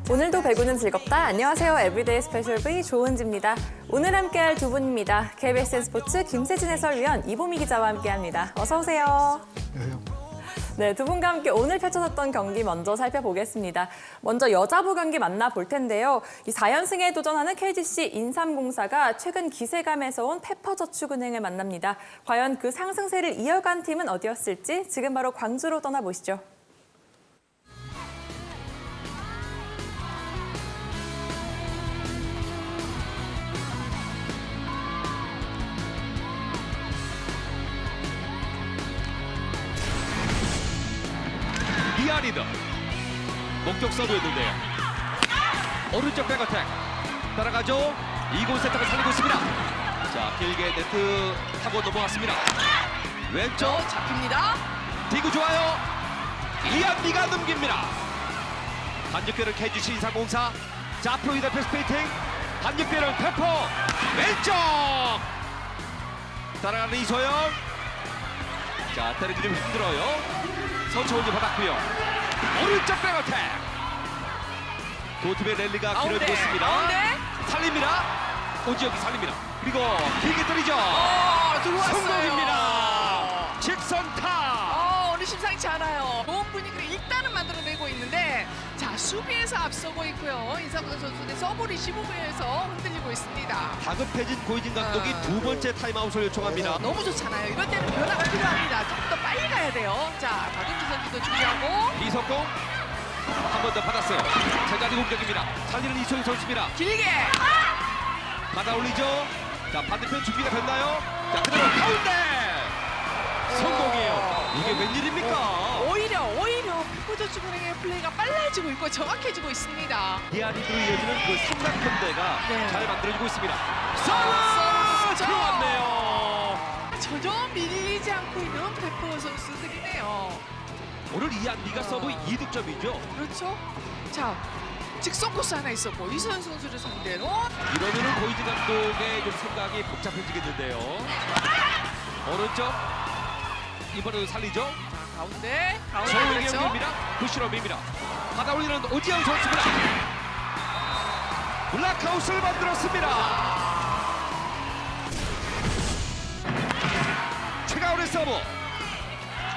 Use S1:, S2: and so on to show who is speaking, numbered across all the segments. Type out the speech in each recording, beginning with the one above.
S1: 오늘도 배구는 즐겁다. 안녕하세요. 에브리데이 스페셜 V 조은지입니다. 오늘 함께할 두 분입니다. KBS 스포츠 김세진 해설위원, 이보미 기자와 함께합니다. 어서 오세요. 네, 두 분과 함께 오늘 펼쳐졌던 경기 먼저 살펴보겠습니다. 먼저 여자부 경기 만나볼 텐데요. 이 4연승에 도전하는 KGC 인삼공사가 최근 기세감에서 온 페퍼저축은행을 만납니다. 과연 그 상승세를 이어간 팀은 어디였을지 지금 바로 광주로 떠나보시죠.
S2: 리드 목적 서브였는데요. 오른쪽 백어택 따라가죠. 이곳 세트를 살리고 있습니다. 자, 길게 네트 타고 넘어왔습니다. 왼쪽
S3: 잡힙니다.
S2: 디그 좋아요. 이한비가 넘깁니다. 반격배를 KGC 인삼공사. 자, 앞으로 이대 패스페이팅. 반격배를 페퍼 왼쪽 따라가는 이소영. 자, 때리기 좀 힘들어요. 선수 혼자 받았고요. 오른쪽 백어택. 두 팀의 랠리가 길어지고 있습니다. 살립니다. 오지혁이 살립니다. 그리고 길게 때리죠.
S3: 들어왔어요.
S2: 성공입니다. 직선타.
S3: 오늘 심상치 않아요. 좋은 분위기를 일단은 만들어내고 있는데, 자, 수비에서 앞서고 있고요. 인삼공 선수는 서브 리시브에서 흔들리고 있습니다.
S2: 다급해진 고이진 감독이 두 번째 타임아웃을 요청합니다.
S3: 너무 좋잖아요. 이럴 때는 변화가 필요합니다. 조금 더 빨리 가야 돼요. 자, 박은주 선수도 준비하고
S2: 이석공 한 번 더 받았어요. 제자리 공격입니다. 살리는 이소영 선수입니다.
S3: 길게
S2: 받아 올리죠. 자, 반대편 준비가 됐나요? 자, 그대로 가운데 성공이에요. 이게 웬일입니까?
S3: 오히려 페퍼저축은행의 플레이가 빨라지고 있고 정확해지고 있습니다.
S2: 리아리드로 이어지는 그 삼각편대가
S3: 네.
S2: 잘 만들어지고 있습니다.
S3: 서브
S2: 들어왔네요.
S3: 전혀 밀리지 않고 있는 페퍼 선수들이네요.
S2: 오늘 이한비가 서브 2득점이죠.
S3: 그렇죠. 자, 직선 코스 하나 있었고 이소연 선수를 상대로
S2: 이러면은 고이즈 감독의 좀 생각이 복잡해지겠는데요. 오른쪽 이번에도 살리죠.
S3: 자, 가운데
S2: 정우영의
S3: 그렇죠.
S2: 연결입니다. 부시럼입니다. 받아 올리는 오지영 선수입니다. 블락아웃을 만들었습니다. 최가온의 서브.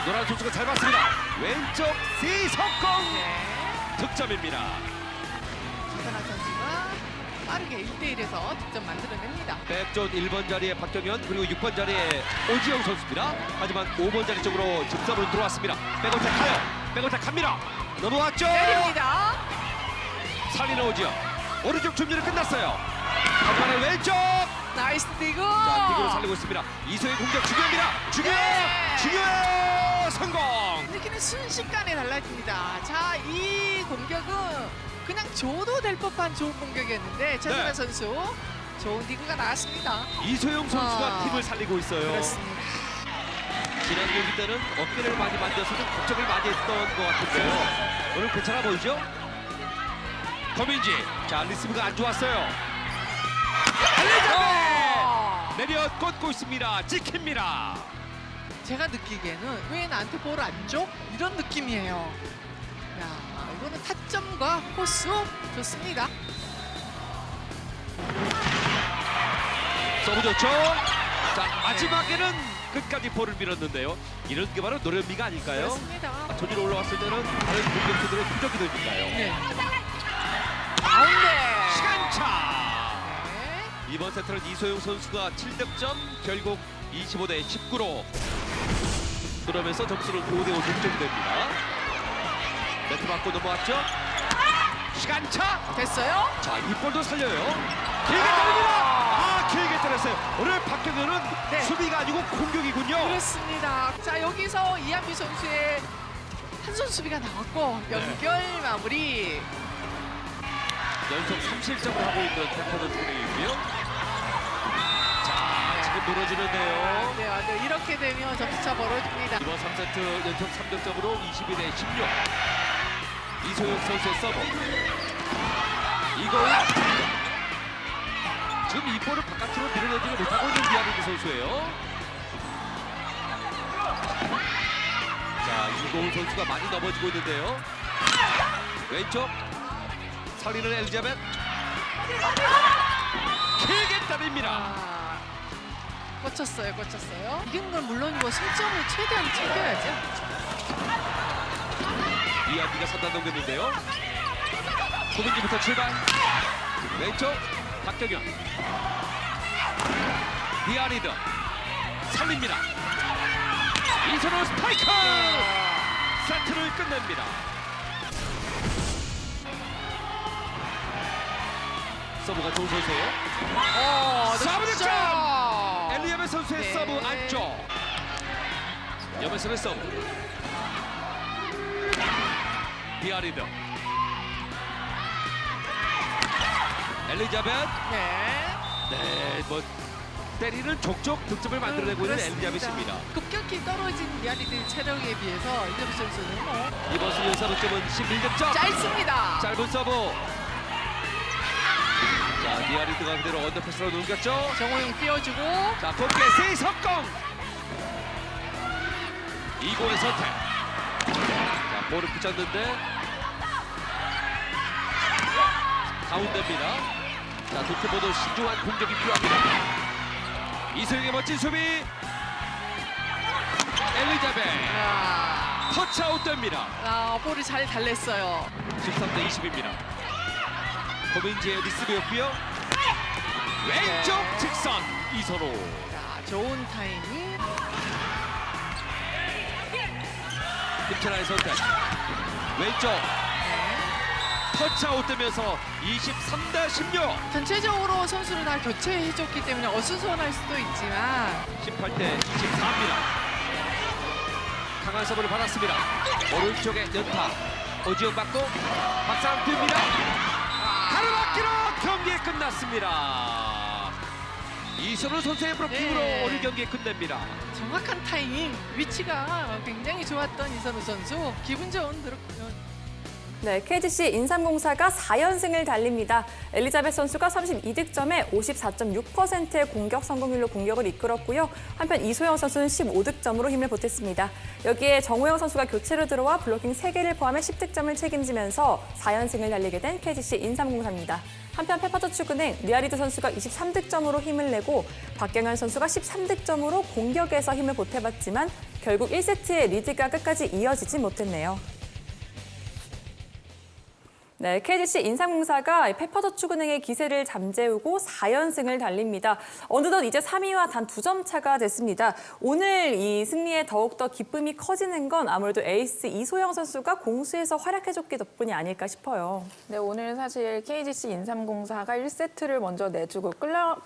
S2: 노란 선수가 잘 봤습니다. 왼쪽 시석공 득점입니다.
S3: 김선아 선수가 빠르게 1대1에서 득점 만들어냅니다.
S2: 백존 1번 자리에 박정현, 그리고 6번 자리에 오지영 선수입니다. 하지만 5번 자리 쪽으로 직선으로 들어왔습니다. 백어택 가요. 백어택 갑니다. 넘어왔죠.
S3: 때립니다.
S2: 살리는 오지영. 오른쪽 준비는 끝났어요. 하지만 왼쪽.
S3: 나이스 디그.
S2: 자, 디그를 살리고 있습니다. 이소의 공격 중요합니다. 중요해요. 성공.
S3: 느끼는 순식간에 달라집니다. 자, 이 공격은 그냥 줘도 될 법한 좋은 공격이었는데 최선아
S2: 네.
S3: 선수 좋은 디그가 나왔습니다.
S2: 이소영 선수가 팀을 살리고 있어요.
S3: 그렇습니다.
S2: 지난 경기 때는 어깨를 많이 만져서 좀 걱정을 많이 했던 것 같은데요. 오늘 괜찮아 보이죠? 거민지. 자, 리스브가 안 좋았어요. 내려 꽂고 있습니다. 찍힙니다.
S3: 제가 느끼기에는 왜 나한테 볼 안 줘? 이런 느낌이에요. 야, 이거는 타점과 코스 좋습니다.
S2: 서브 좋죠? 자, 마지막에는 끝까지 볼을 밀었는데요. 이런 게 바로 노련미가 아닐까요?
S3: 그렇습니다.
S2: 저지로 올라왔을 때는 다른 공격수들의 표적이 되니까요.
S3: 네. 가운데.
S2: 시간차.
S3: 네.
S2: 이번 세트는 이소영 선수가 7득점, 결국 25대 19로 그러면서 점수는 5대5 동점됩니다. 네트 맞고 넘어왔죠? 시간차.
S3: 됐어요?
S2: 자, 이 볼도 살려요. 길게 때립니다. 길게 때렸어요. 오늘 박경현은
S3: 네.
S2: 수비가 아니고 공격이군요.
S3: 그렇습니다. 자, 여기서 이한비 선수의 한 손 수비가 나왔고 연결 마무리.
S2: 연속 3실점을 하고 있는 페퍼는 투레이고요. 자, 지금 무너지는데요.
S3: 네, 이렇게 되면 점수차 벌어집니다.
S2: 이번 3세트 연속 3득점으로 22대 16. 이소영 선수의 서브. 이거 지금 이 볼을 바깥으로 밀어내지를 못하고 있는 이한비 선수예요. 자, 주고은 선수가 많이 넘어지고 있는데요. 왼쪽 살리는 엘리자벳. 길게 때립니다.
S3: 꽂혔어요. 이긴 건 물론이고 승점을 최대한 챙겨야죠.
S2: 이한비가 선단 넘겼는데요. 고민기부터 출발. 왼쪽 박경현. 디아리드 살립니다. 이선호 스파이크. 세트를 끝냅니다. 서브가 좋은 선수예요. 서브 득점! 엘리자벳 선수의
S3: 네.
S2: 서브 안쪽. 염혜선의 서브. 디아리드. 엘리자벳. 네, 뭐 때리는 족족 득점을 만들어내고 있는
S3: 그렇습니다.
S2: 엘리자벳입니다.
S3: 급격히 떨어진 리아리드 체력에 비해서 엘리자벳 선수는 뭐
S2: 이번 수년 서브점은 11득점.
S3: 짧습니다.
S2: 짧은 서브. 자, 디아리드가 그대로 언더패스로 넘겼죠.
S3: 정호영 띄워주고
S2: 자, 곱게 세석공. 이고의 선택. 자, 볼을 붙였는데 가운데입니다. 자, 두 팀 모두 신중한 공격이 필요합니다. 이소영의 멋진 수비. 엘리자벳 터치아웃 됩니다.
S3: 볼을 잘 달랬어요.
S2: 13대 20입니다. 고민지의 리스브였고요. 왼쪽 직선 이선호.
S3: 자, 좋은 타이밍.
S2: 김천아의 선택. 왼쪽 터치아웃 되면서 23대 16.
S3: 전체적으로 선수를 다 교체해줬기 때문에 어수선할 수도 있지만
S2: 18대 24입니다. 강한 서브를 받았습니다. 오른쪽에 연타. 오지영 받고 박상 듭니다. 가로막기로 경기 끝났습니다. 이선호 선수의 브로킹으로
S3: 네.
S2: 오늘 경기 끝냅니다.
S3: 정확한 타이밍, 위치가 굉장히 좋았던 이선우 선수. 기분 좋은
S1: 네, KGC 인삼공사가 4연승을 달립니다. 엘리자벳 선수가 32득점에 54.6%의 공격 성공률로 공격을 이끌었고요. 한편 이소영 선수는 15득점으로 힘을 보탰습니다. 여기에 정호영 선수가 교체로 들어와 블로킹 3개를 포함해 10득점을 책임지면서 4연승을 달리게 된 KGC 인삼공사입니다. 한편 페퍼저축은행 리아리드 선수가 23득점으로 힘을 내고 박경현 선수가 13득점으로 공격에서 힘을 보태봤지만 결국 1세트의 리드가 끝까지 이어지지 못했네요. 네, KGC 인삼공사가 페퍼저축은행의 기세를 잠재우고 4연승을 달립니다. 어느덧 이제 3위와 단 2점 차가 됐습니다. 오늘 이 승리에 더욱더 기쁨이 커지는 건 아무래도 에이스 이소영 선수가 공수에서 활약해줬기 덕분이 아닐까 싶어요.
S4: 네, 오늘 사실 KGC 인삼공사가 1세트를 먼저 내주고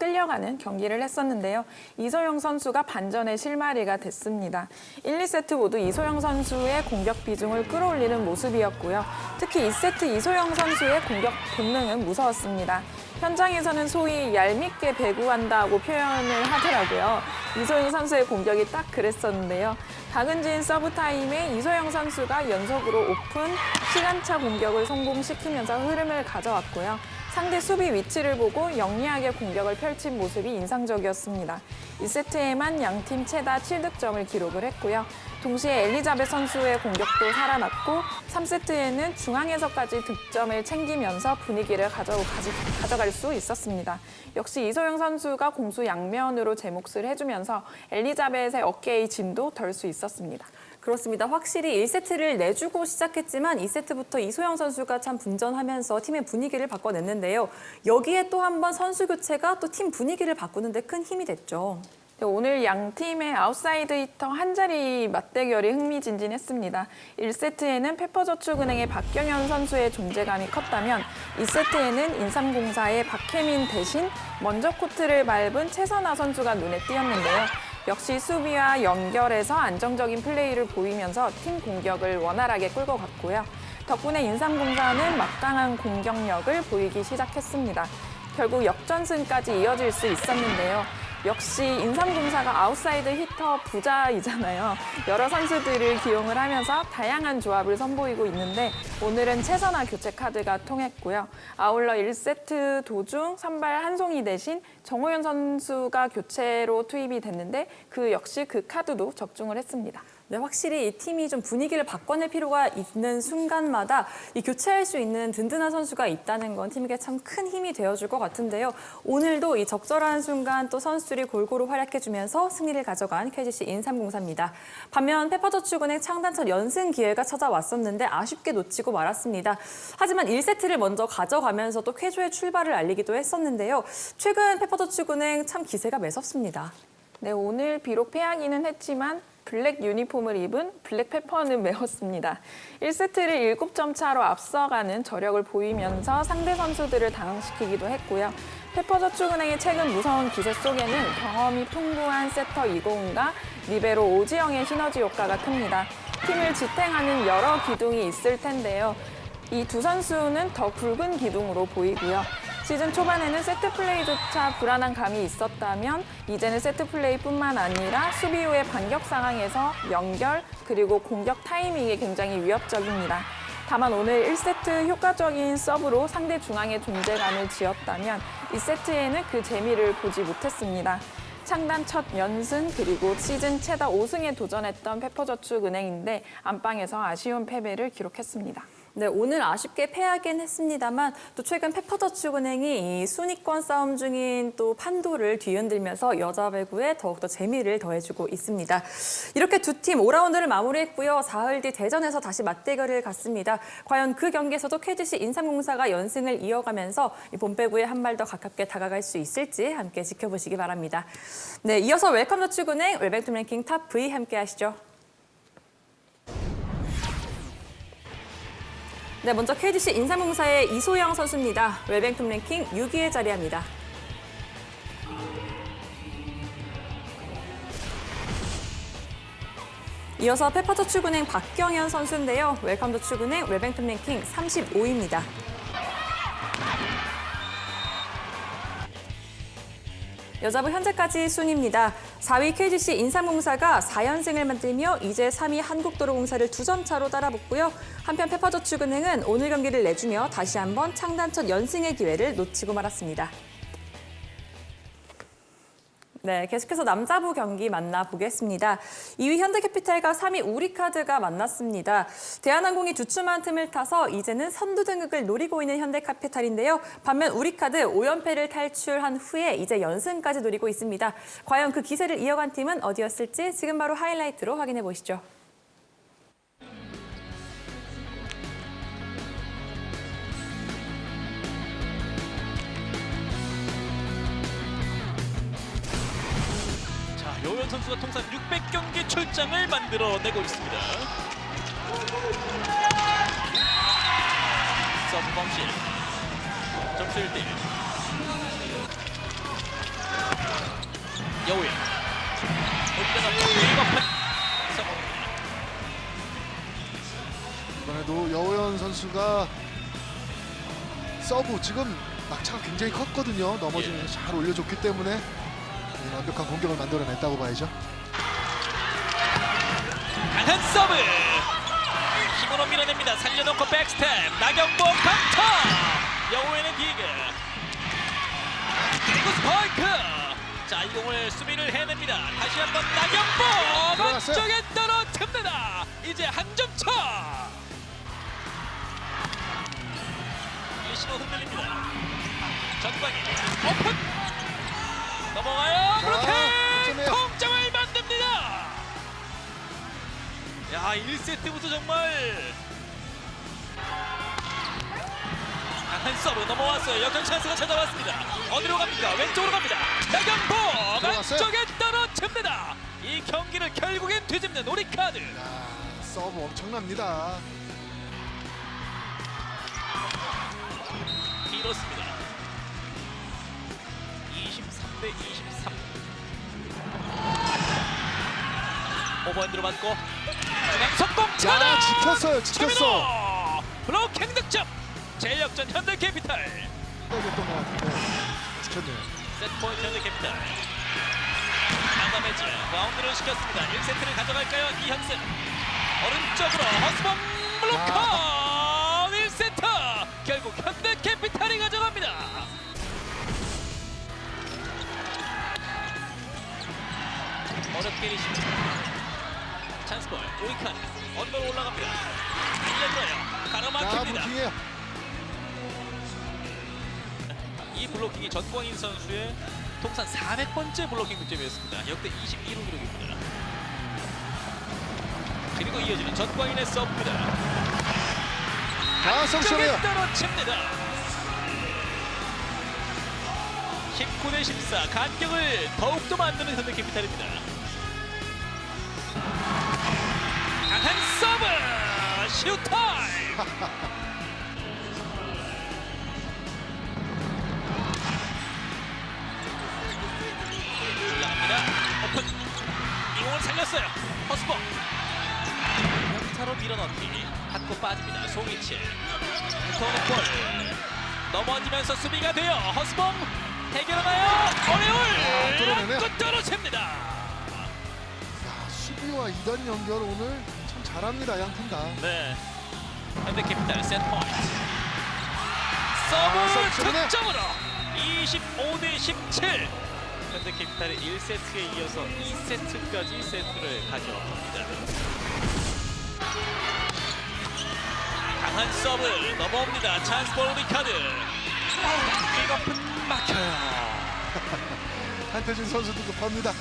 S4: 끌려가는 경기를 했었는데요. 이소영 선수가 반전의 실마리가 됐습니다. 1, 2세트 모두 이소영 선수의 공격 비중을 끌어올리는 모습이었고요. 특히 2세트 이소영 선수의 공격 본능은 무서웠습니다. 현장에서는 소위 얄밉게 배구한다고 표현을 하더라고요. 이소영 선수의 공격이 딱 그랬었는데요. 박은진 서브 타임에 이소영 선수가 연속으로 오픈 시간차 공격을 성공시키면서 흐름을 가져왔고요. 상대 수비 위치를 보고 영리하게 공격을 펼친 모습이 인상적이었습니다. 2세트에만 양팀 최다 7득점을 기록을 했고요. 동시에 엘리자벳 선수의 공격도 살아났고 3세트에는 중앙에서까지 득점을 챙기면서 분위기를 가져갈 수 있었습니다. 역시 이소영 선수가 공수 양면으로 제 몫을 해주면서 엘리자벳의 어깨의 짐도 덜 수 있었습니다.
S1: 그렇습니다. 확실히 1세트를 내주고 시작했지만 2세트부터 이소영 선수가 참 분전하면서 팀의 분위기를 바꿔냈는데요. 여기에 또 한 번 선수 교체가 또 팀 분위기를 바꾸는 데 큰 힘이 됐죠.
S4: 네, 오늘 양 팀의 아웃사이드 히터 한 자리 맞대결이 흥미진진했습니다. 1세트에는 페퍼저축은행의 박경현 선수의 존재감이 컸다면 2세트에는 인삼공사의 박혜민 대신 먼저 코트를 밟은 최선아 선수가 눈에 띄었는데요. 역시 수비와 연결해서 안정적인 플레이를 보이면서 팀 공격을 원활하게 끌고 갔고요. 덕분에 인삼공사는 막강한 공격력을 보이기 시작했습니다. 결국 역전승까지 이어질 수 있었는데요. 역시 인삼공사가 아웃사이드 히터 부자이잖아요. 여러 선수들을 기용을 하면서 다양한 조합을 선보이고 있는데 오늘은 최선화 교체 카드가 통했고요. 아울러 1세트 도중 선발 한송이 대신 정호연 선수가 교체로 투입이 됐는데 그 역시 그 카드도 적중을 했습니다.
S1: 네, 확실히 이 팀이 좀 분위기를 바꿔낼 필요가 있는 순간마다 이 교체할 수 있는 든든한 선수가 있다는 건 팀에게 참 큰 힘이 되어줄 것 같은데요. 오늘도 이 적절한 순간 또 선수들이 골고루 활약해주면서 승리를 가져간 KGC 인삼공사입니다. 반면 페퍼저축은행 창단 첫 연승 기회가 찾아왔었는데 아쉽게 놓치고 말았습니다. 하지만 1세트를 먼저 가져가면서 또 쾌조의 출발을 알리기도 했었는데요. 최근 페퍼저축은행 참 기세가 매섭습니다.
S4: 네, 오늘 비록 패하기는 했지만 블랙 유니폼을 입은 블랙페퍼는 메웠습니다. 1세트를 7점 차로 앞서가는 저력을 보이면서 상대 선수들을 당황시키기도 했고요. 페퍼저축은행의 최근 무서운 기세 속에는 경험이 풍부한 세터 이고은과 리베로 오지영의 시너지 효과가 큽니다. 팀을 지탱하는 여러 기둥이 있을 텐데요. 이 두 선수는 더 굵은 기둥으로 보이고요. 시즌 초반에는 세트 플레이조차 불안한 감이 있었다면 이제는 세트 플레이뿐만 아니라 수비 후의 반격 상황에서 연결 그리고 공격 타이밍이 굉장히 위협적입니다. 다만 오늘 1세트 효과적인 서브로 상대 중앙의 존재감을 지었다면 2세트에는 그 재미를 보지 못했습니다. 창단 첫 연승 그리고 시즌 최다 5승에 도전했던 페퍼저축은행인데 안방에서 아쉬운 패배를 기록했습니다.
S1: 네, 오늘 아쉽게 패하긴 했습니다만 또 최근 페퍼저축은행이 이 순위권 싸움 중인 또 판도를 뒤흔들면서 여자 배구에 더욱더 재미를 더해주고 있습니다. 이렇게 두 팀 5라운드를 마무리했고요. 사흘 뒤 대전에서 다시 맞대결을 갖습니다. 과연 그 경기에서도 KGC 인삼공사가 연승을 이어가면서 이 본배구에 한 발 더 가깝게 다가갈 수 있을지 함께 지켜보시기 바랍니다. 네, 이어서 웰컴저축은행 웰뱅2 랭킹 탑 V 함께 하시죠. 네, 먼저 KGC 인삼공사의 이소영 선수입니다. 웰뱅2 랭킹 6위에 자리합니다. 이어서 페퍼저축은행 박경현 선수인데요. 웰컴저축은행 웰뱅2 랭킹 35위입니다. 여자부 현재까지 순위입니다. 4위 KGC 인삼공사가 4연승을 만들며 이제 3위 한국도로공사를 2점 차로 따라붙고요. 한편 페퍼저축은행은 오늘 경기를 내주며 다시 한번 창단 첫 연승의 기회를 놓치고 말았습니다. 네, 계속해서 남자부 경기 만나보겠습니다. 2위 현대캐피탈과 3위 우리카드가 만났습니다. 대한항공이 주춤한 틈을 타서 이제는 선두 등극을 노리고 있는 현대캐피탈인데요. 반면 우리카드 5연패를 탈출한 후에 이제 연승까지 노리고 있습니다. 과연 그 기세를 이어간 팀은 어디였을지 지금 바로 하이라이트로 확인해 보시죠.
S5: 여우현 선수가 통산 600경기 출장을 만들어내고 있습니다. 서브 범실 점수 1대1 여우현
S6: 이번에도 여우현 선수가 서브 지금 낙차가 굉장히 컸거든요. 넘어지면서 잘 올려줬기 때문에 완벽한 공격을 만들어냈다고 봐야죠.
S5: 강한 서브 힘으로 밀어냅니다. 살려놓고 백스텝 나경보 강타 여우현의 디그 그리고 스파이크 자, 이 공을 수비를 해냅니다. 다시 한번 나경보 안쪽에 떨어집니다. 이제 한 점 차. 일시로 흔들립니다. 전광희 오픈 넘어가요. 그렇게 동점을 만듭니다. 야, 1세트부터 정말 강한 서브 넘어왔어요. 역전 찬스가 찾아왔습니다. 어디로 갑니까? 왼쪽으로 갑니다. 나경보 안쪽에 떨어집니다. 이 경기를 결국엔 뒤집는 우리카드.
S6: 서브 엄청납니다.
S5: 길었습니다. 23대 23. 오버핸드로 맞고 중앙 속공 차다.
S6: 지켰어요.
S5: 블로킹 득점. 제역전 현대캐피탈.
S6: 했던 것 같은데 지켰네요.
S5: 세트포인트 현대캐피탈. 강감해지 바운드를 시켰습니다. 1세트를 가져갈까요? 이현승 오른쪽으로 허스범 블로커 1세트 결국 현대캐피탈이 가져갑니다. 어렵게 리시브 찬스볼 막힙니다.
S6: 블로킹이에요.
S5: 이 블로킹이 전광인 선수의 통산 400번째 블로킹 득점이었습니다. 역대 22로 기록입니다. 그리고 이어지는 전광인의 서브입니다.
S6: 성시원해요.
S5: 쪽에 떨어집니다. 19대 14 간격을 더욱더 만드는 현대캐피탈입니다. 강한 서브 슈타임. 올라갑니다. 오픈. 이공을 살렸어요. 허스봉. 연타로 밀어넣기. 받고 빠집니다. 송이치. 붙어오는 볼. 넘어지면서 수비가 돼요. 허스봉. 해결하나요? 어레올.
S6: 뚫어내네요.
S5: 안고 떨어집니다.
S6: 야, 수비와 2단 연결 오늘 참 잘합니다. 양 팀 다.
S5: 네. 현대캐피탈 세트포인트.
S6: 서브
S5: 서브
S6: 좋네.
S5: 득점으로 25대 17. 현대캐피탈의 1세트에 이어서 2세트까지 세트를 가져옵니다. 강한 서브 넘어옵니다. 찬스볼 우리카드. 킥오픈 막혀요.
S6: 한태진 선수도 급합니다.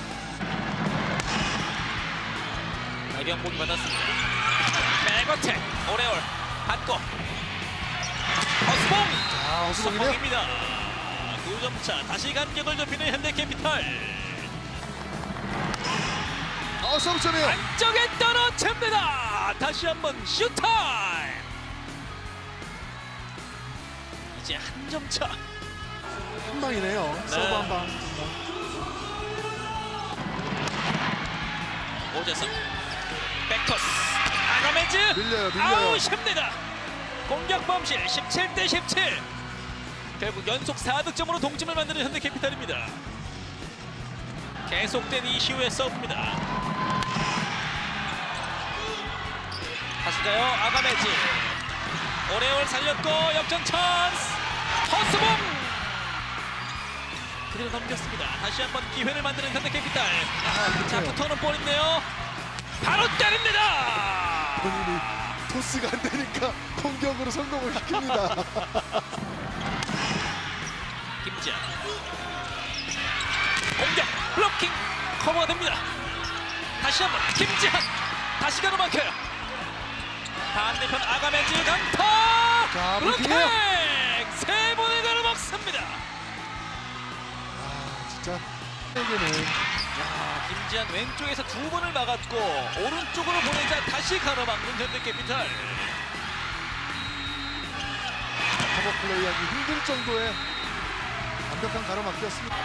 S5: 나경복이 받았습니다. 백어택 오레올 받고 허스봉.
S6: 허스봉이네요.
S5: 성공입니다. 2점차 다시 간격을 좁히는 현대캐피탈.
S6: 서브점이에요.
S5: 안쪽에 떨어집니다. 다시 한번 슈타임. 이제 한 점 차.
S6: 한 방이네요. 서브 한 방.
S5: 오재성 백토스 아가메즈
S6: 밀려요.
S5: 아웃입니다. 공격 범실 17대 17. 결국 연속 4득점으로 동점을 만드는 현대캐피탈입니다. 계속된 이시우의 서브입니다. 다시 가요. 아가메즈. 오레올 살렸고 역전 찬스. 허스봉. 그대로 넘겼습니다. 다시 한번 기회를 만드는 현대캐피탈. 자, 붙어오는 볼인데요. 바로 때립니다.
S6: 본인이 토스가 안 되니까 공격으로 성공을 시킵니다.
S5: 김지한. 공격 블로킹 커버가 됩니다. 다시 한번 김지한. 다시 가로막혀요. 반대편 아가메즈 강타.
S6: 자,
S5: 블로킹
S6: 블로킹이에요.
S5: 세 번을 가로막습니다.
S6: 진짜 에게는
S5: 김지한 왼쪽에서 두 번을 막았고 오른쪽으로 보내자 다시 가로막는 현대캐피탈.
S6: 커버 플레이하기 힘들 정도의 완벽한 가로막기였습니다.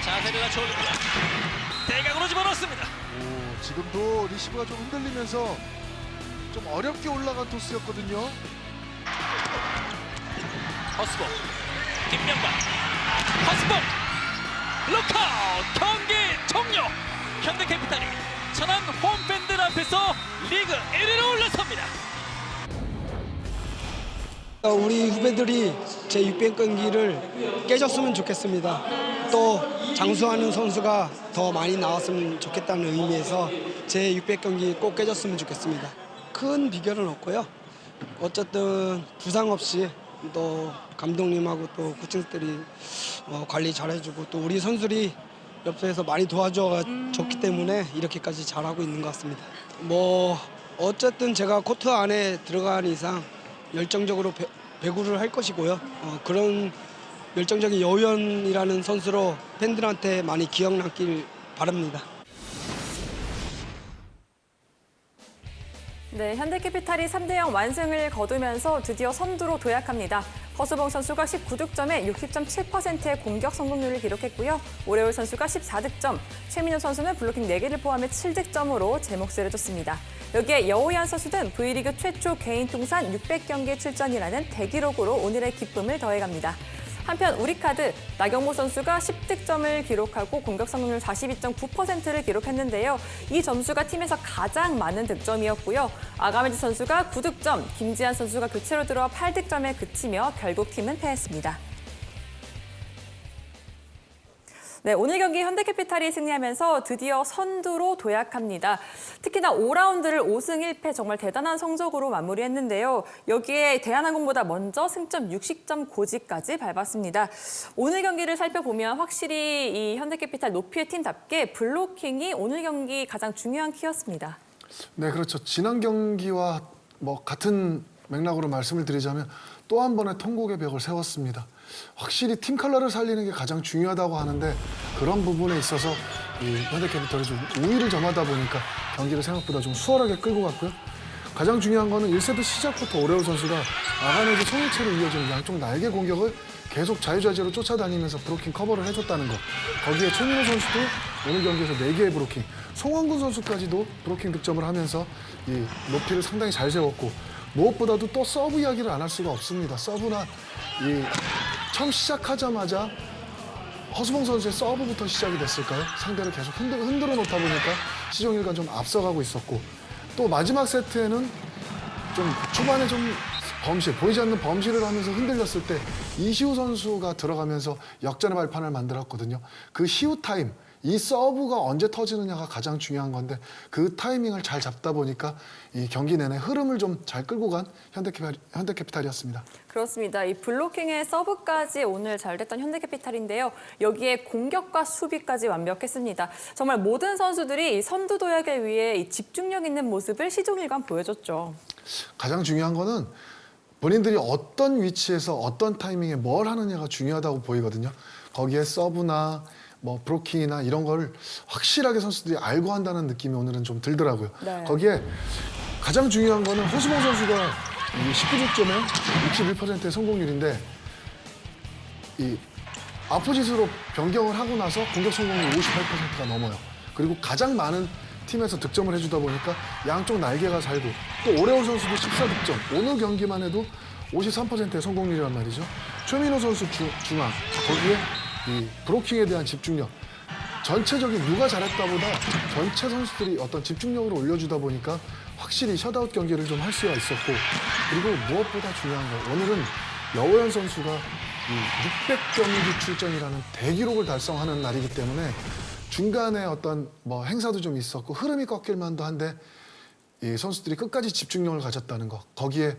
S5: 자세를 낮춰올립니다. 대각으로 집어넣습니다.
S6: 오, 지금도 리시브가 좀 흔들리면서 좀 어렵게 올라간 토스였거든요.
S5: 허스봉 김명관 허스봉 룩아웃. 경기 종료. 현대캐피탈이 천안 홈팬들 앞에서 리그 1위로 올라섭니다.
S7: 우리 후배들이 제 600 경기를 깨졌으면 좋겠습니다. 또 장수하는 선수가 더 많이 나왔으면 좋겠다는 의미에서 제 600 경기 꼭 깨졌으면 좋겠습니다. 큰 비결은 없고요. 어쨌든 부상 없이 또 감독님하고 또 코치들이 관리 잘해주고 또 우리 선수들이 옆에서 많이 도와줬기 때문에 이렇게까지 잘하고 있는 것 같습니다. 어쨌든 제가 코트 안에 들어간 이상 열정적으로 배구를 할 것이고요. 그런 열정적인 여우연이라는 선수로 팬들한테 많이 기억 남길 바랍니다.
S1: 네, 현대캐피탈이 3대0 완승을 거두면서 드디어 선두로 도약합니다. 허수봉 선수가 19득점에 60.7%의 공격 성공률을 기록했고요. 오레올 선수가 14득점, 최민호 선수는 블로킹 4개를 포함해 7득점으로 제 몫을 해줬습니다. 여기에 여우현 선수는 V리그 최초 개인 통산 600경기 출전이라는 대기록으로 오늘의 기쁨을 더해갑니다. 한편 우리카드 나경모 선수가 10득점을 기록하고 공격 성공률 42.9%를 기록했는데요. 이 점수가 팀에서 가장 많은 득점이었고요. 아가메즈 선수가 9득점, 김지한 선수가 교체로 들어와 8득점에 그치며 결국 팀은 패했습니다. 네, 오늘 경기 현대캐피탈이 승리하면서 드디어 선두로 도약합니다. 특히나 5라운드를 5승 1패 정말 대단한 성적으로 마무리했는데요. 여기에 대한항공보다 먼저 승점 60점 고지까지 밟았습니다. 오늘 경기를 살펴보면 확실히 이 현대캐피탈 높이의 팀답게 블로킹이 오늘 경기 가장 중요한 키였습니다.
S6: 네, 그렇죠. 지난 경기와 같은 맥락으로 말씀을 드리자면 또 한 번의 통곡의 벽을 세웠습니다. 확실히 팀 컬러를 살리는 게 가장 중요하다고 하는데 그런 부분에 있어서 이 현대캐피탈이 좀 우위를 점하다 보니까 경기를 생각보다 좀 수월하게 끌고 갔고요. 가장 중요한 거는 1세트 시작부터 오레오 선수가 아가네즈 송일체로 이어지는 양쪽 날개 공격을 계속 자유자재로 쫓아다니면서 브로킹 커버를 해줬다는 거. 거기에 최민호 선수도 오늘 경기에서 4개의 브로킹, 송원근 선수까지도 브로킹 득점을 하면서 이 높이를 상당히 잘 세웠고 무엇보다도 또 서브 이야기를 안 할 수가 없습니다. 서브나 이 처음 시작하자마자 허수봉 선수의 서브부터 시작이 됐을까요? 상대를 계속 흔들어 놓다 보니까 시종일관 좀 앞서가고 있었고 또 마지막 세트에는 좀 초반에 좀 보이지 않는 범실을 하면서 흔들렸을 때 이시우 선수가 들어가면서 역전의 발판을 만들었거든요. 그 시우 타임, 이 서브가 언제 터지느냐가 가장 중요한 건데 그 타이밍을 잘 잡다 보니까 이 경기 내내 흐름을 좀 잘 끌고 간 현대캐피탈이었습니다.
S1: 그렇습니다. 이 블로킹의 서브까지 오늘 잘 됐던 현대캐피탈인데요. 여기에 공격과 수비까지 완벽했습니다. 정말 모든 선수들이 이 선두 도약을 위해 이 집중력 있는 모습을 시종일관 보여줬죠.
S6: 가장 중요한 거는 본인들이 어떤 위치에서 어떤 타이밍에 뭘 하느냐가 중요하다고 보이거든요. 거기에 서브나 브로킹이나 이런 걸 확실하게 선수들이 알고 한다는 느낌이 오늘은 좀 들더라고요.
S1: 네.
S6: 거기에 가장 중요한 거는 허수봉 선수가 19득점에 61%의 성공률인데 이 아포짓으로 변경을 하고 나서 공격 성공률 58%가 넘어요. 그리고 가장 많은 팀에서 득점을 해주다 보니까 양쪽 날개가 살고 또 오레오 선수도 14득점. 오늘 경기만 해도 53%의 성공률이란 말이죠. 최민호 선수 중앙 거기에 이 브로킹에 대한 집중력. 전체적인 누가 잘했다보다 전체 선수들이 어떤 집중력을 올려주다 보니까 확실히 셧아웃 경기를 좀 할 수가 있었고 그리고 무엇보다 중요한 거 오늘은 여호연 선수가 이 600경기 출전이라는 대기록을 달성하는 날이기 때문에 중간에 어떤 행사도 좀 있었고 흐름이 꺾일 만도 한데 이 선수들이 끝까지 집중력을 가졌다는 거 거기에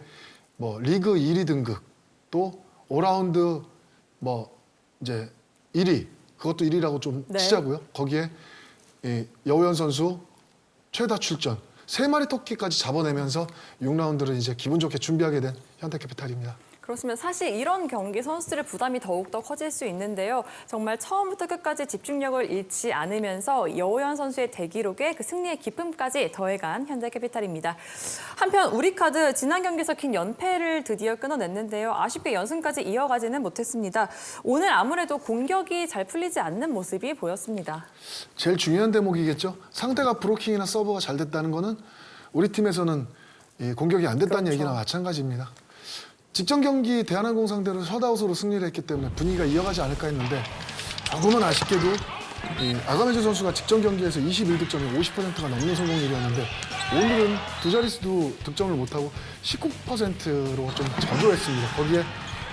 S6: 리그 1위 등급 또 5라운드 이제 1위 그것도 1위라고 좀
S1: 네.
S6: 치자고요. 거기에 이 여우현 선수 최다 출전 3마리 토끼까지 잡아내면서 6라운드를 이제 기분 좋게 준비하게 된 현대캐피탈입니다.
S1: 그렇습니다. 사실 이런 경기 선수들의 부담이 더욱더 커질 수 있는데요. 정말 처음부터 끝까지 집중력을 잃지 않으면서 여호연 선수의 대기록에 그 승리의 기쁨까지 더해간 현대캐피탈입니다. 한편 우리카드 지난 경기에서 긴 연패를 드디어 끊어냈는데요. 아쉽게 연승까지 이어가지는 못했습니다. 오늘 아무래도 공격이 잘 풀리지 않는 모습이 보였습니다.
S6: 제일 중요한 대목이겠죠. 상대가 브로킹이나 서브가 잘 됐다는 거는 우리 팀에서는 이 공격이 안 됐다는
S1: 그렇죠.
S6: 얘기나 마찬가지입니다. 직전 경기 대한항공 상대로 셧아웃으로 승리를 했기 때문에 분위기가 이어가지 않을까 했는데 조금은 아쉽게도 아가메즈 선수가 직전 경기에서 21득점에 50%가 넘는 성공률이었는데 오늘은 두 자릿수도 득점을 못하고 19%로 좀 저조했습니다. 거기에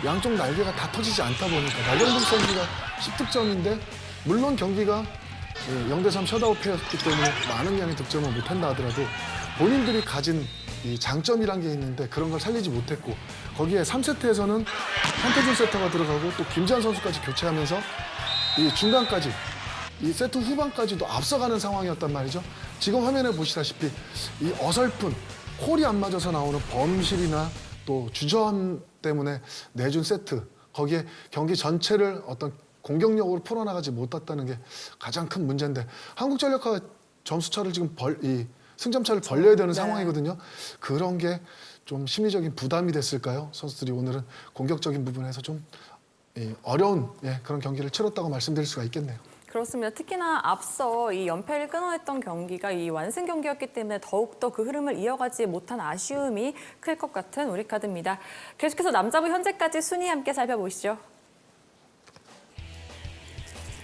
S6: 양쪽 날개가 다 터지지 않다 보니까 나경범 선수가 10득점인데 물론 경기가 0대3 셧아웃 패였기 때문에 많은 양의 득점을 못한다 하더라도 본인들이 가진 이 장점이란 게 있는데 그런 걸 살리지 못했고 거기에 3세트에서는 한태준 세터가 들어가고 또 김지한 선수까지 교체하면서 이 중간까지 이 세트 후반까지도 앞서가는 상황이었단 말이죠. 지금 화면에 보시다시피 이 어설픈 콜이 안 맞아서 나오는 범실이나 또 주저함 때문에 내준 세트 거기에 경기 전체를 어떤 공격력으로 풀어나가지 못했다는 게 가장 큰 문제인데 한국전력과 점수차를 지금 승점차를 벌려야 되는 상황이거든요. 그런 게 좀 심리적인 부담이 됐을까요? 선수들이 오늘은 공격적인 부분에서 좀 어려운 그런 경기를 치렀다고 말씀드릴 수가 있겠네요.
S1: 그렇습니다. 특히나 앞서 이 연패를 끊어냈던 경기가 이 완승 경기였기 때문에 더욱더 그 흐름을 이어가지 못한 아쉬움이 클 것 같은 우리카드입니다. 계속해서 남자부 현재까지 순위 함께 살펴보시죠.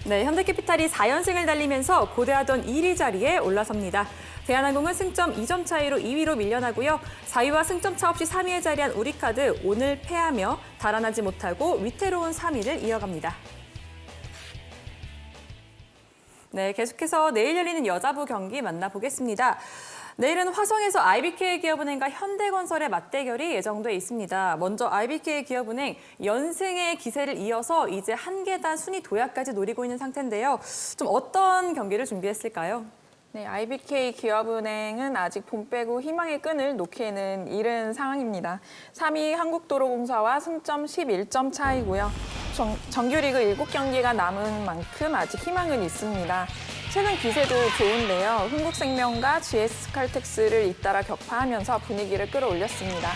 S1: 네, 현대캐피탈이 4연승을 달리면서 고대하던 1위 자리에 올라섭니다. 대한항공은 승점 2점 차이로 2위로 밀려나고요. 4위와 승점 차 없이 3위에 자리한 우리카드 오늘 패하며 달아나지 못하고 위태로운 3위를 이어갑니다. 네, 계속해서 내일 열리는 여자부 경기 만나보겠습니다. 내일은 화성에서 IBK 기업은행과 현대건설의 맞대결이 예정돼 있습니다. 먼저 IBK 기업은행 연승의 기세를 이어서 이제 한 계단 순위 도약까지 노리고 있는 상태인데요. 좀 어떤 경기를 준비했을까요?
S4: 네, IBK 기업은행은 아직 봄 빼고 희망의 끈을 놓기에는 이른 상황입니다. 3위 한국도로공사와 승점 11점 차이고요. 정규리그 7경기가 남은 만큼 아직 희망은 있습니다. 최근 기세도 좋은데요. 흥국생명과 GS칼텍스를 잇따라 격파하면서 분위기를 끌어올렸습니다.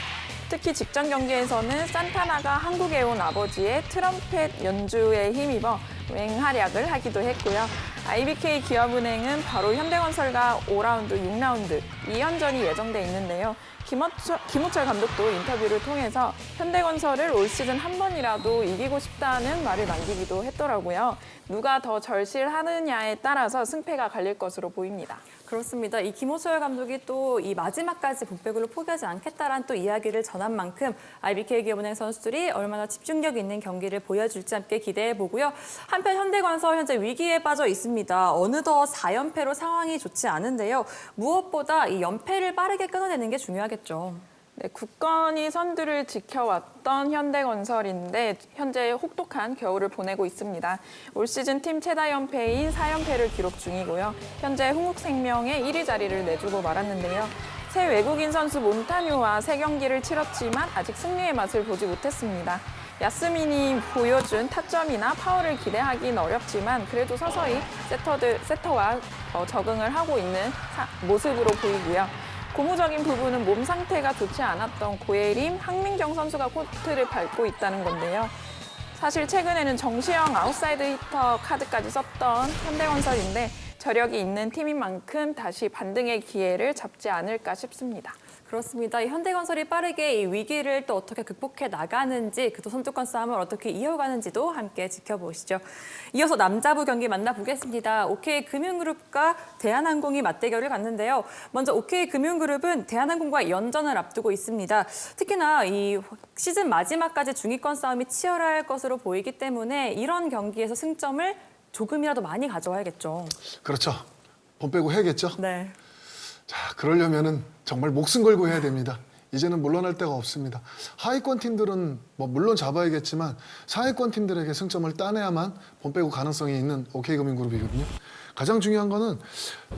S4: 특히 직전 경기에서는 산타나가 한국에 온 아버지의 트럼펫 연주에 힘입어 맹활약을 하기도 했고요. IBK 기업은행은 바로 현대건설과 5라운드, 6라운드 2연전이 예정돼 있는데요. 김호철 감독도 인터뷰를 통해서 현대건설을 올 시즌 한 번이라도 이기고 싶다는 말을 남기기도 했더라고요. 누가 더 절실하느냐에 따라서 승패가 갈릴 것으로 보입니다.
S1: 그렇습니다. 이 김호철 감독이 또 이 마지막까지 봄배구를 포기하지 않겠다라는 또 이야기를 전한 만큼 IBK 기업은행 선수들이 얼마나 집중력 있는 경기를 보여줄지 함께 기대해 보고요. 한편 현대건설 현재 위기에 빠져 있습니다. 어느덧 4연패로 상황이 좋지 않은데요. 무엇보다 이 연패를 빠르게 끊어내는 게 중요하겠죠.
S4: 네, 굳건히 선두를 지켜왔던 현대건설인데 현재 혹독한 겨울을 보내고 있습니다. 올 시즌 팀 최다 연패인 4연패를 기록 중이고요. 현재 흥국생명에 1위 자리를 내주고 말았는데요. 새 외국인 선수 몬타뉴와 3경기를 치렀지만 아직 승리의 맛을 보지 못했습니다. 야스민이 보여준 타점이나 파워를 기대하기는 어렵지만 그래도 서서히 세터와 적응을 하고 있는 모습으로 보이고요. 고무적인 부분은 몸 상태가 좋지 않았던 고예림, 황민경 선수가 코트를 밟고 있다는 건데요. 사실 최근에는 정시영 아웃사이드 히터 카드까지 썼던 현대건설인데 저력이 있는 팀인 만큼 다시 반등의 기회를 잡지 않을까 싶습니다.
S1: 그렇습니다. 이 현대건설이 빠르게 이 위기를 또 어떻게 극복해 나가는지, 그 또 선두권 싸움을 어떻게 이어가는지도 함께 지켜보시죠. 이어서 남자부 경기 만나보겠습니다. OK금융그룹과 대한항공이 맞대결을 갖는데요. 먼저 OK금융그룹은 대한항공과 연전을 앞두고 있습니다. 특히나 이 시즌 마지막까지 중위권 싸움이 치열할 것으로 보이기 때문에 이런 경기에서 승점을 조금이라도 많이 가져와야겠죠.
S6: 그렇죠. 봄 빼고 해야겠죠.
S1: 네.
S6: 자, 그러려면은 정말 목숨 걸고 해야 됩니다. 이제는 물러날 데가 없습니다. 하위권 팀들은 뭐 물론 잡아야겠지만 상위권 팀들에게 승점을 따내야만 봄 빼고 가능성이 있는 OK금융그룹이거든요. 가장 중요한 거는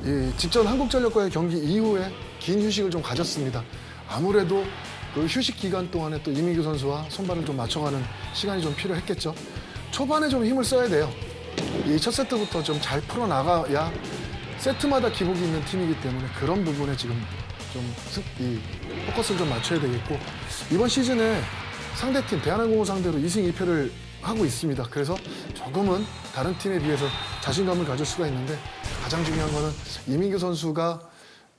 S6: 이 직전 한국전력과의 경기 이후에 긴 휴식을 좀 가졌습니다. 아무래도 그 휴식 기간 동안에 또 이민규 선수와 손발을 좀 맞춰가는 시간이 좀 필요했겠죠. 초반에 좀 힘을 써야 돼요. 이 첫 세트부터 좀 잘 풀어나가야 세트마다 기복이 있는 팀이기 때문에 그런 부분에 지금 좀 포커스를 좀 맞춰야 되겠고, 이번 시즌에 상대팀 대한항공을 상대로 2승 2패를 하고 있습니다. 그래서 조금은 다른 팀에 비해서 자신감을 가질 수가 있는데 가장 중요한 거는 이민규 선수가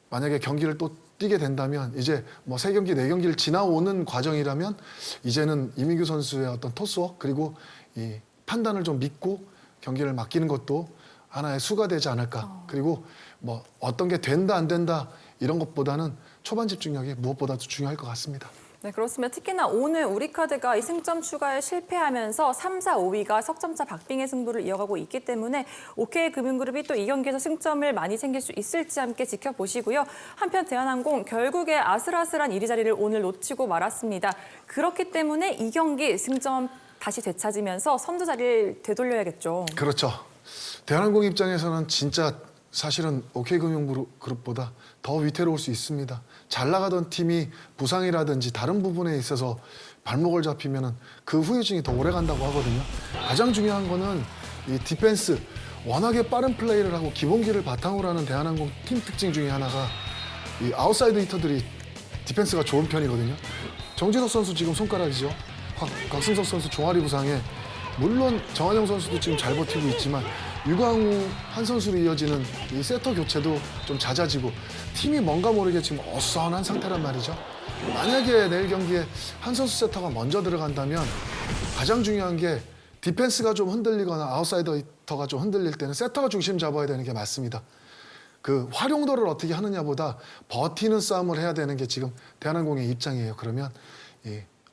S6: 만약에 경기를 또 뛰게 된다면 이제 뭐 3경기, 4경기를 지나오는 과정이라면 이제는 이민규 선수의 어떤 토스워크 그리고 이 판단을 좀 믿고 경기를 맡기는 것도 하나의 수가 되지 않을까. 그리고 뭐 어떤 게 된다 안 된다 이런 것보다는 초반 집중력이 무엇보다도 중요할 것 같습니다.
S1: 네, 그렇습니다. 특히나 오늘 우리카드가 이 승점 추가에 실패하면서 3, 4, 5위가 석점차 박빙의 승부를 이어가고 있기 때문에 OK금융그룹이 또 이 경기에서 승점을 많이 챙길 수 있을지 함께 지켜보시고요. 한편 대한항공 결국에 아슬아슬한 1위 자리를 오늘 놓치고 말았습니다. 그렇기 때문에 이 경기 승점 다시 되찾으면서 선두 자리를 되돌려야겠죠.
S6: 그렇죠. 대한항공 입장에서는 진짜 사실은 OK금융그룹보다 더 위태로울 수 있습니다. 잘 나가던 팀이 부상이라든지 다른 부분에 있어서 발목을 잡히면 그 후유증이 더 오래 간다고 하거든요. 가장 중요한 거는 이 디펜스, 워낙에 빠른 플레이를 하고 기본기를 바탕으로 하는 대한항공 팀 특징 중에 하나가 이 아웃사이드 히터들이 디펜스가 좋은 편이거든요. 정진석 선수 지금 손가락이죠. 곽승석 선수 종아리 부상에 물론 정한영 선수도 지금 잘 버티고 있지만 유광우 한 선수로 이어지는 이 세터 교체도 좀 잦아지고 팀이 뭔가 모르게 지금 어수선한 상태란 말이죠. 만약에 내일 경기에 한 선수 세터가 먼저 들어간다면 가장 중요한 게 디펜스가 좀 흔들리거나 아웃사이더 히터가 좀 흔들릴 때는 세터가 중심 잡아야 되는 게 맞습니다. 그 활용도를 어떻게 하느냐보다 버티는 싸움을 해야 되는 게 지금 대한항공의 입장이에요. 그러면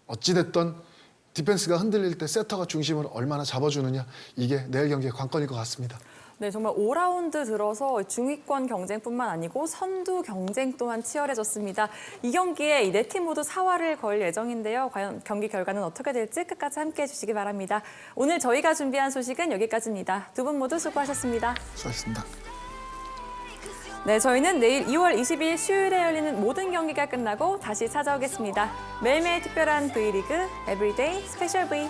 S6: 어찌됐든 디펜스가 흔들릴 때 세터가 중심을 얼마나 잡아주느냐, 이게 내일 경기의 관건일 것 같습니다.
S1: 네, 정말 5라운드 들어서 중위권 경쟁뿐만 아니고 선두 경쟁 또한 치열해졌습니다. 이 경기에 이 네 팀 모두 사활을 걸 예정인데요. 과연 경기 결과는 어떻게 될지 끝까지 함께해 주시기 바랍니다. 오늘 저희가 준비한 소식은 여기까지입니다. 두 분 모두 수고하셨습니다.
S6: 수고하셨습니다.
S1: 네, 저희는 내일 2월 22일 수요일에 열리는 모든 경기가 끝나고 다시 찾아오겠습니다. 매일매일 특별한 V리그, 에브리데이 스페셜 V.